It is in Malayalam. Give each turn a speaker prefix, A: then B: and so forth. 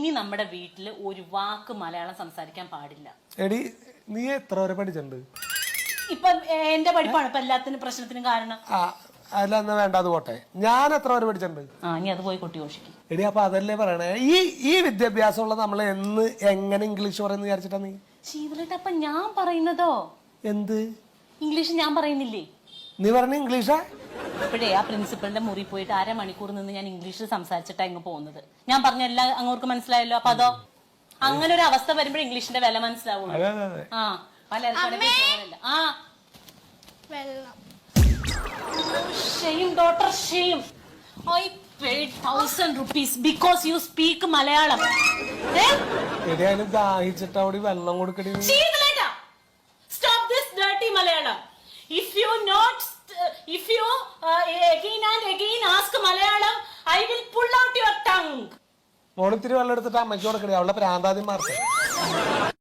A: ഇനി നമ്മുടെ വീട്ടില് ഒരു വാക്ക് മലയാളം സംസാരിക്കാൻ പാടില്ല.
B: എടി നീ എത്ര വരെ പഠിച്ചിട്ടുണ്ട്?
A: ഇപ്പൊ എന്റെ പഠിപ്പാണ് ഇപ്പൊ എല്ലാത്തിനും പ്രശ്നത്തിനും കാരണം.
B: അല്ല എന്നാ വേണ്ട, അത് പോട്ടെ. ഞാൻ എത്ര വരെ പഠിച്ചിട്ടുണ്ട്?
A: ഇനി അത് പോയി കുട്ടി ഘോഷിക്കും.
B: എടി അപ്പൊ അതല്ലേ പറയണേ, ഈ വിദ്യാഭ്യാസമുള്ള നമ്മൾ എങ്ങനെ ഇംഗ്ലീഷ് പറയുന്ന വിചാരിച്ചിട്ടാ നീ?
A: ശീതളേട്ടാ, അപ്പൊ ഞാൻ പറയുന്നതോ
B: എന്ത്
A: ഇംഗ്ലീഷ് ഞാൻ പറയുന്നില്ലേ?
B: നീ പറഞ്ഞ ഇംഗ്ലീഷാ?
A: ഇപ്പോഴേ ആ പ്രിൻസിപ്പളിന്റെ മുറി പോയിട്ട് 1/2 മണിക്കൂർ നിന്ന് ഞാൻ ഇംഗ്ലീഷിൽ സംസാരിച്ചിട്ടാ ഇങ്ങ് പോകുന്നത്. ഞാൻ പറഞ്ഞ എല്ലാം അങ്ങോട്ട് മനസ്സിലായല്ലോ. അപ്പൊ അതോ അങ്ങനെ ഒരു അവസ്ഥ വരുമ്പോൾ ഇംഗ്ലീഷിന്റെ വില മനസ്സിലാവുള്ളൂ. പലർക്കും shame daughter shame. I paid 1,000 rupees because you speak Malayalam.
B: എടി അതിന് ദാഹിച്ചിട്ട് അവിടെ വെള്ളം കൊടുക്കടി.
A: Stop this dirty Malayalam. If you again and again ask Malayalam, I will pull out your tongue.
B: മോളിത്തിരി വെള്ളം എടുത്തിട്ട് അമ്മയ്ക്ക് കൊടുക്കടി, അവളുടെ പ്രാന്താദ്യം മാർക്കും.